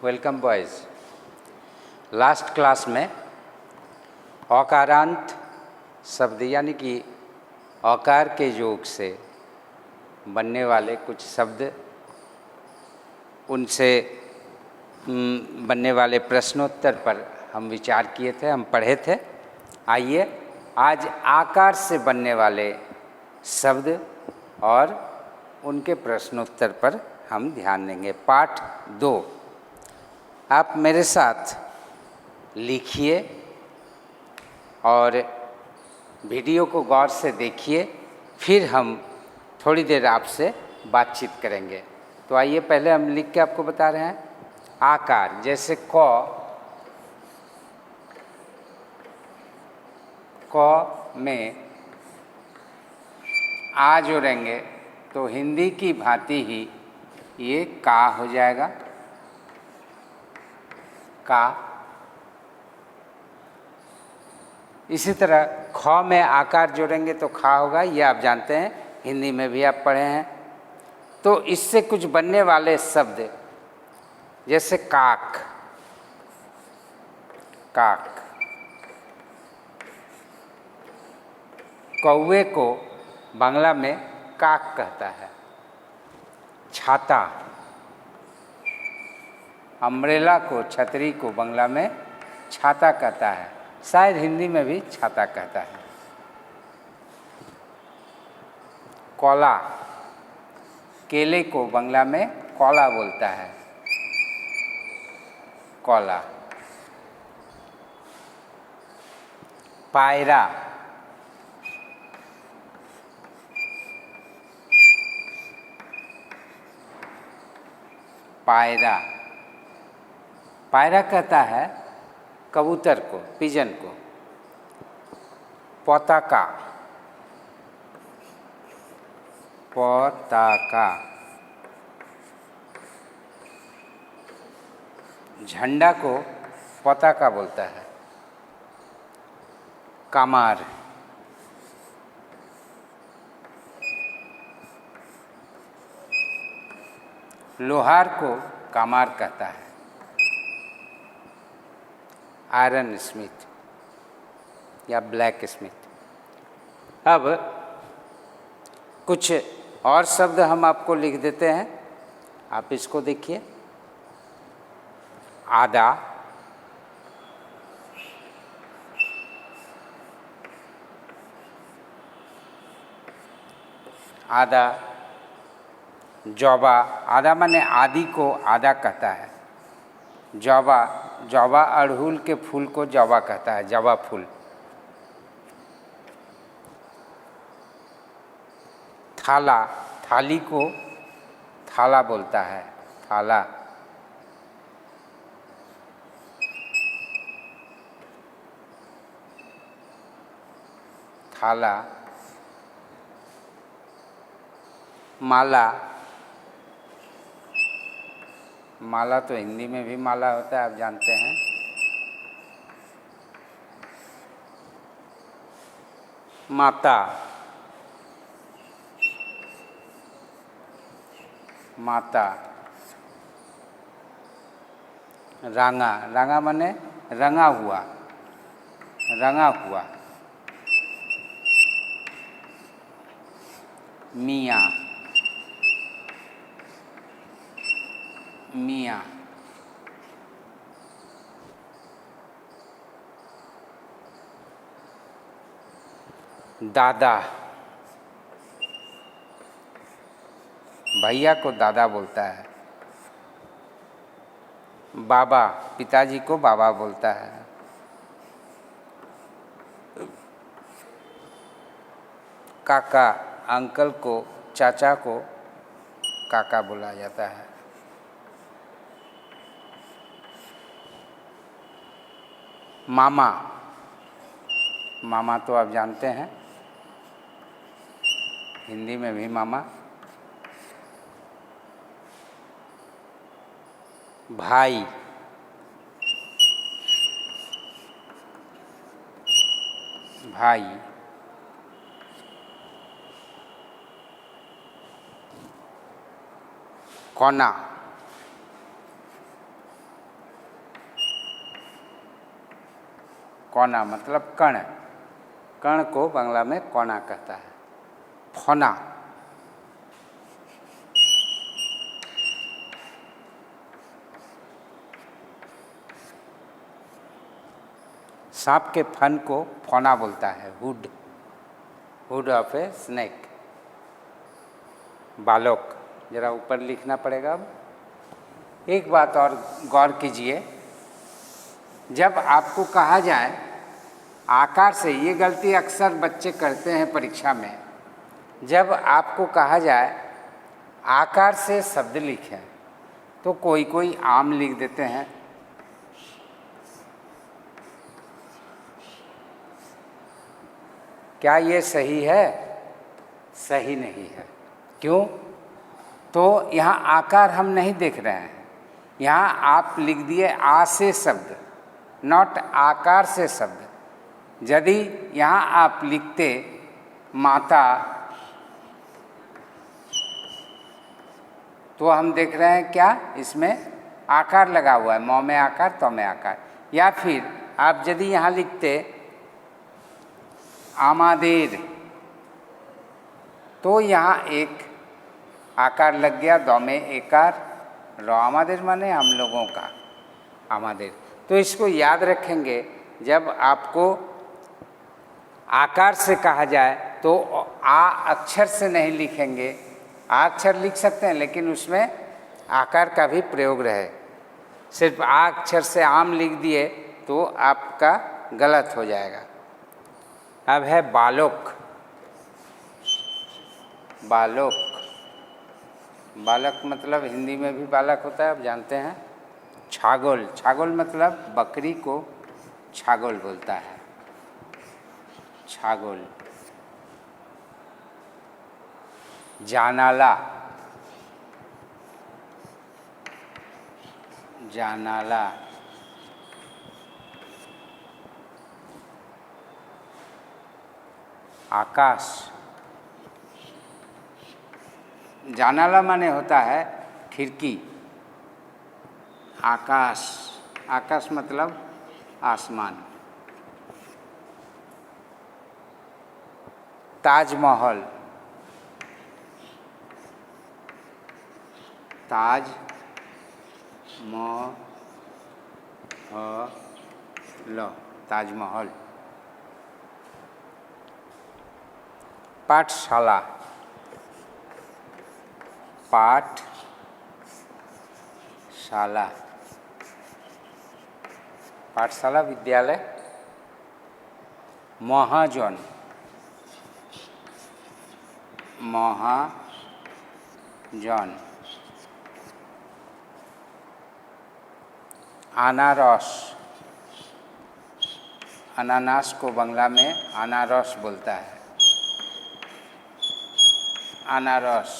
Welcome boys. Last class में औकारांत शब्द यानी कि औकार के योग से बनने वाले कुछ शब्द, उनसे बनने वाले प्रश्नोत्तर पर हम विचार किए थे, हम पढ़े थे। आइए आज आकार से बनने वाले शब्द और उनके प्रश्नोत्तर पर हम ध्यान देंगे। पाठ 2। आप मेरे साथ लिखिए और वीडियो को गौर से देखिए, फिर हम थोड़ी देर आपसे बातचीत करेंगे। तो आइए पहले हम लिख के आपको बता रहे हैं। आकार, जैसे क में आ जोड़ेंगे तो हिंदी की भांति ही ये का हो जाएगा, का। इसी तरह ख में आकार जोड़ेंगे तो खा होगा, ये आप जानते हैं, हिंदी में भी आप पढ़े हैं। तो इससे कुछ बनने वाले शब्द जैसे काक, काक। कौवे को बांग्ला में काक कहता है। छाता, अम्ब्रेला को, छतरी को बांग्ला में छाता कहता है। शायद हिंदी में भी छाता कहता है। कौला, केले को बांग्ला में कौला बोलता है, कौला। पायरा, पायरा, पायरा कहता है कबूतर को, पिजन को। पताका, पताका। झंडा को पताका बोलता है। कमार, लोहार को कमार कहता है। आयरन स्मिथ या ब्लैक स्मिथ। अब कुछ और शब्द हम आपको लिख देते हैं, आप इसको देखिए। आदा, आदा। जौबा, आदा माने आदि को आदा कहता है। जौबा, जौबा अड़हुल के फूल को जौबा कहता है, जौबा फूल। थाला, थाली को थाला बोलता है, थाला। थाला। माला, माला तो हिंदी में भी माला होता है, आप जानते हैं। माता, माता। रांगा, रांगा माने रंगा हुआ, रंगा हुआ। मियाँ, मियाँ। दादा, भैया को दादा बोलता है। बाबा, पिताजी को बाबा बोलता है। काका, अंकल को, चाचा को काका बोला जाता है। मामा, मामा तो आप जानते हैं, हिंदी में भी मामा। भाई, भाई। कोना, कोना मतलब कण, कण को बांग्ला में कोना कहता है। फना, सांप के फन को फोना बोलता है। Hood, hood of a snake. बालोक, जरा ऊपर लिखना पड़ेगा। अब एक बात और गौर कीजिए, जब आपको कहा जाए आकार से, ये गलती अक्सर बच्चे करते हैं परीक्षा में, जब आपको कहा जाए आकार से शब्द लिखें तो कोई कोई आम लिख देते हैं। क्या ये सही है? सही नहीं है। क्यों? तो यहाँ आकार हम नहीं देख रहे हैं, यहाँ आप लिख दिए आ से शब्द, नॉट आकार से शब्द। यदि यहाँ आप लिखते माता, तो हम देख रहे हैं क्या इसमें आकार लगा हुआ है, मौ में आकार, तो में आकार। या फिर आप यदि यहाँ लिखते आमादेर, तो यहाँ एक आकार लग गया, दो में एकार, रो आमादेर माने हम लोगों का आमादेर। तो इसको याद रखेंगे, जब आपको आकार से कहा जाए तो आ अक्षर से नहीं लिखेंगे। आ अक्षर लिख सकते हैं लेकिन उसमें आकार का भी प्रयोग रहे। सिर्फ आ अक्षर से आम लिख दिए तो आपका गलत हो जाएगा। अब है बालोक। बालोक, बालक मतलब हिंदी में भी बालक होता है, आप जानते हैं। छागोल, छागोल मतलब बकरी को छागोल बोलता है, छागोल। जानाला, जानाला। आकाश, जानाला माने होता है खिड़की। आकाश, आकाश मतलब आसमान। ताजमहल, ताज महल, ताजमहल। पाठशाला, पाठशाला, पाठशाला विद्यालय। महाजन, महाजन। अनारस, अनानास को बांग्ला में अनारस बोलता है, अनारस।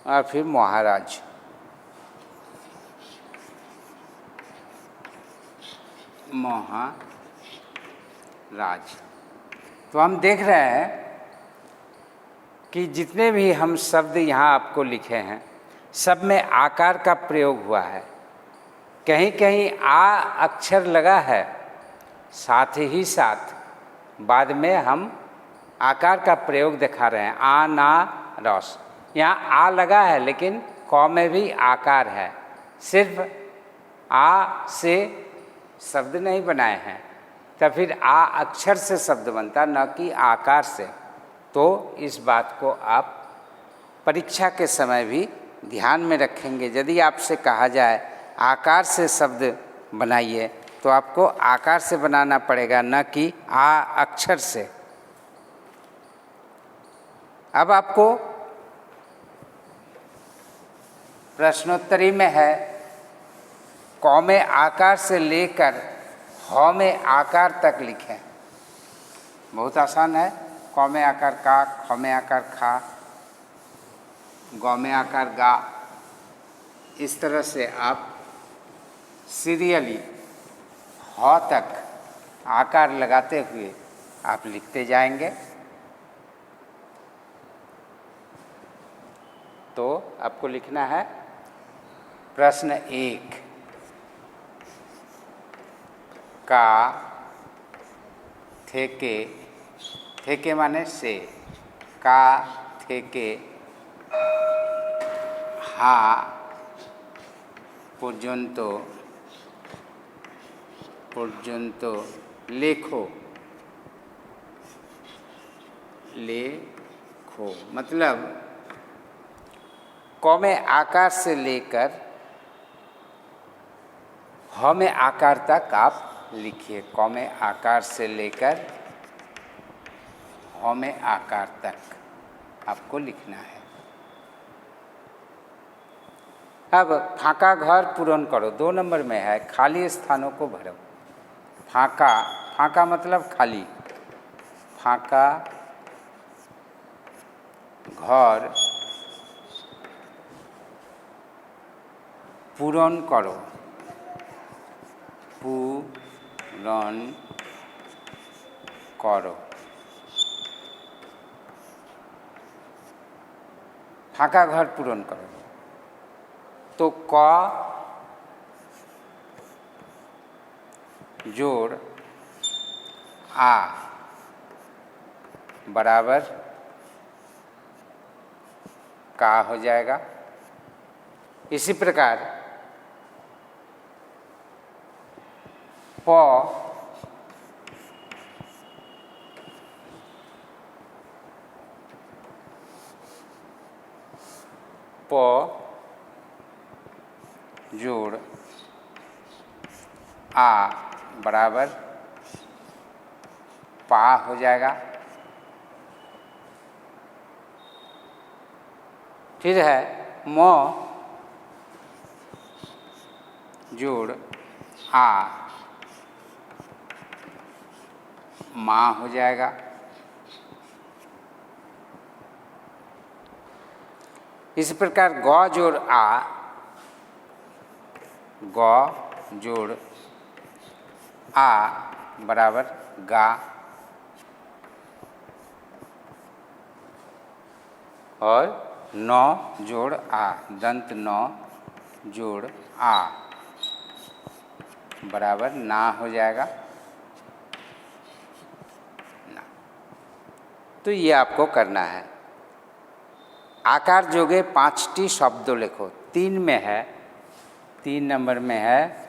और फिर महाराज, महाराज। तो हम देख रहे हैं कि जितने भी हम शब्द यहाँ आपको लिखे हैं सब में आकार का प्रयोग हुआ है। कहीं कहीं आ अक्षर लगा है, साथ ही साथ बाद में हम आकार का प्रयोग दिखा रहे हैं। आ ना रस, यहाँ आ लगा है लेकिन कौ में भी आकार है। सिर्फ आ से शब्द नहीं बनाए हैं, तो फिर आ अक्षर से शब्द बनता, न कि आकार से। तो इस बात को आप परीक्षा के समय भी ध्यान में रखेंगे। यदि आपसे कहा जाए आकार से शब्द बनाइए तो आपको आकार से बनाना पड़ेगा, न कि आ अक्षर से। अब आपको प्रश्नोत्तरी में है, कौ में आकार से लेकर ह में आकार तक लिखें। बहुत आसान है। कौ में आकार का, ख में आकार खा, गौ में आकार गा। इस तरह से आप सीरियली ह तक आकार लगाते हुए आप लिखते जाएंगे। तो आपको लिखना है प्रश्न 1, का, थे के माने से, का थे के, हा পর্যন্ত लेखो मतलब क में आकार से लेकर ह में आकार तक आप लिखिए। क में आकार से लेकर ह में आकार तक आपको लिखना है। अब फाँका घर पूर्ण करो, 2 नंबर में है, खाली स्थानों को भरो। फाँका, फाँका मतलब खाली, फाँका घर पूर्ण करो, पूर्ण करो। फाँका घर पूर्ण करो तो क जोड़ आ बराबर का हो जाएगा। इसी प्रकार प जोड़ आ बराबर पा हो जाएगा। फिर है म जोड़ आ माँ हो जाएगा। इस प्रकार ग जोड़ आ, ग जोड़ आ बराबर गा, और न जोड़ आ, दंत न जोड़ आ बराबर ना हो जाएगा। ना, तो ये आपको करना है। आकार जोगे 5टी शब्द लिखो। 3 में है, 3 नंबर में है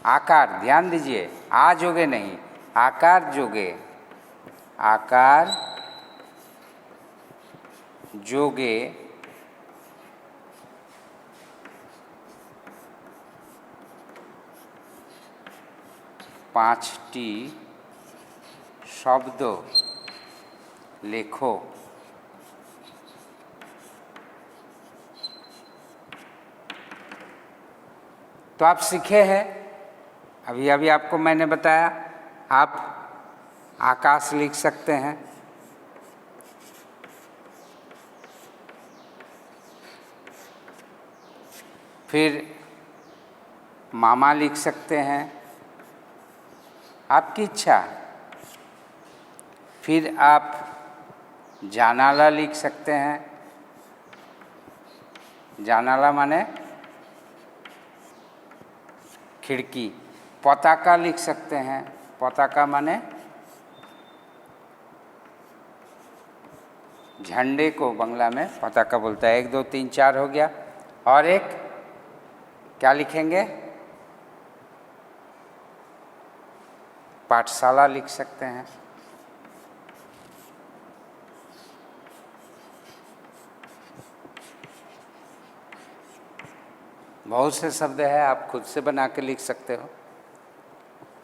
आकार। ध्यान दीजिए, आ जोगे नहीं, आकार जोगे, आकार जोगे 5टी शब्द लिखो। तो आप सीखे हैं, अभी अभी आपको मैंने बताया, आप आकाश लिख सकते हैं, फिर मामा लिख सकते हैं, आपकी इच्छा। फिर आप जानाला लिख सकते हैं, जानाला माने खिड़की। पताका लिख सकते हैं, पताका माने झंडे को बांग्ला में पताका बोलता है। 1 2 3 4 हो गया। और एक क्या लिखेंगे? पाठशाला लिख सकते हैं। बहुत से शब्द है, आप खुद से बना के लिख सकते हो।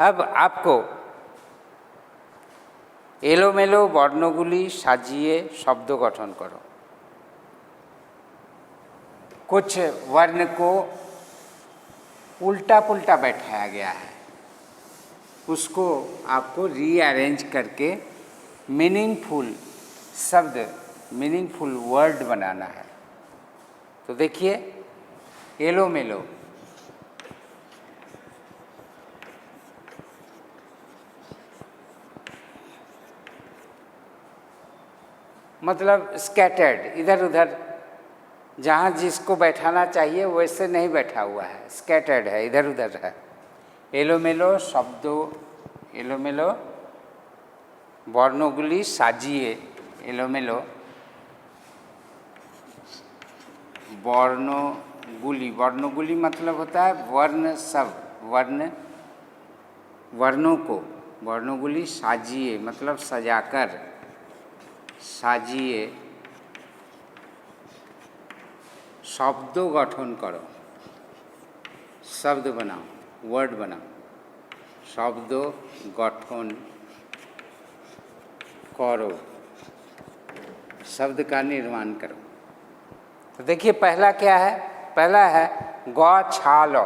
अब आपको एलोमेलो বর্ণগুলি সাজিয়ে शब्द गठन करो। कुछ वर्ण को उल्टा पुल्टा बैठाया गया है, उसको आपको रीअरेंज करके मीनिंगफुल शब्द, मीनिंगफुल वर्ड बनाना है। तो देखिए, एलोमेलो मतलब स्कैटर्ड, इधर उधर, जहाँ जिसको बैठाना चाहिए वैसे नहीं बैठा हुआ है, स्कैटर्ड है, इधर उधर है। एलोमेलो शब्दों, एलोमेलो वर्णोगुली साजिए, एलोमेलो वर्णोगुली, वर्णोगुली मतलब होता है वर्ण सब, वर्ण, वर्णों को, वर्णोगुली साजिए मतलब सजाकर, साजिए शब्दों गठन करो, शब्द बनाओ, वर्ड बनाओ, शब्दों गठन करो, शब्द का निर्माण करो। तो देखिए पहला क्या है, पहला है गौ छा लो,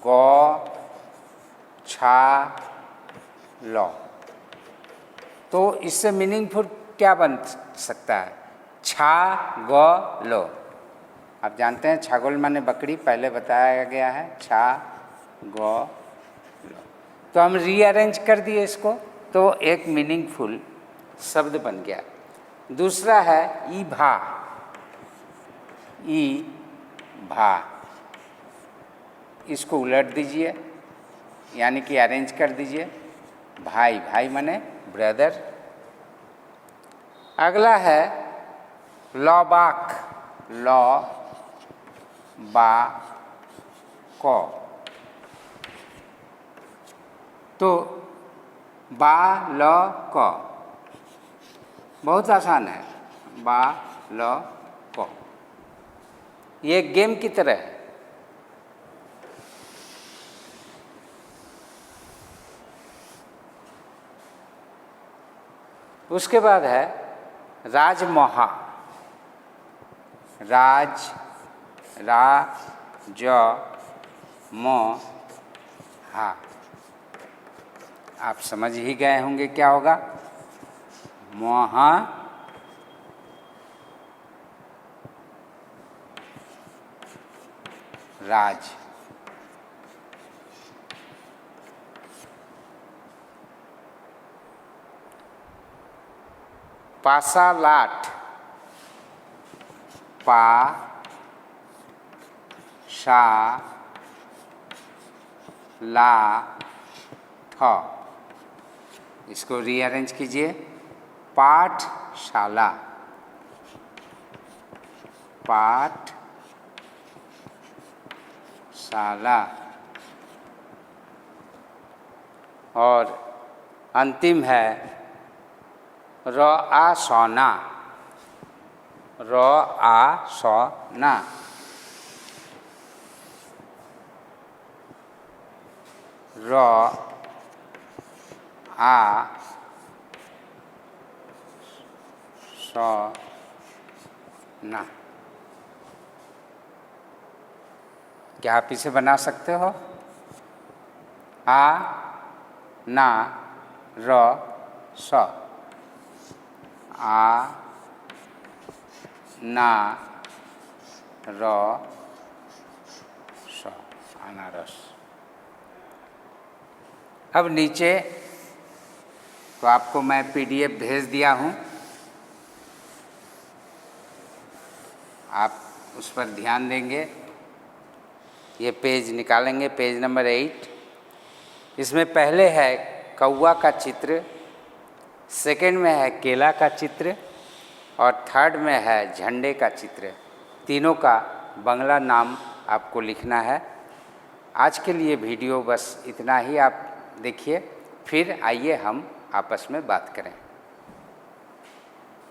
गौ छा लो। तो इससे मीनिंगफुल क्या बन सकता है, छा गौ लो। आप जानते हैं छागोल माने बकरी, पहले बताया गया है, छा गौ लो। तो हम रीअरेंज कर दिए इसको, तो एक मीनिंगफुल शब्द बन गया। दूसरा है ई भा, ई भा, इसको उलट दीजिए यानी कि अरेंज कर दीजिए, भाई, भाई माने ब्रदर। अगला है लौबाक, लौ बा को, तो बा ल क, बहुत आसान है, बा ल क। ये गेम की तरह है। उसके बाद है राजमोहा, राज, रा ज म हा। आप समझ ही गए होंगे क्या होगा, मोहा राज। पासा लाट, पा शा ला ठ, इसको रीअरेंज कीजिए, पाठशाला, पाठशाला। और अंतिम है र आ सोना, र आ सोना, र आ सो ना। क्या आप इसे बना सकते हो, आ ना र स, आ ना र स, अनारस। अब नीचे तो आपको मैं PDF भेज दिया हूँ, आप उस पर ध्यान देंगे। ये पेज निकालेंगे, पेज नंबर 8। इसमें पहले है कौवा का चित्र, सेकंड में है केला का चित्र और थर्ड में है झंडे का चित्र। तीनों का बंगला नाम आपको लिखना है। आज के लिए वीडियो बस इतना ही आप देखिए, फिर आइए हम आपस में बात करें।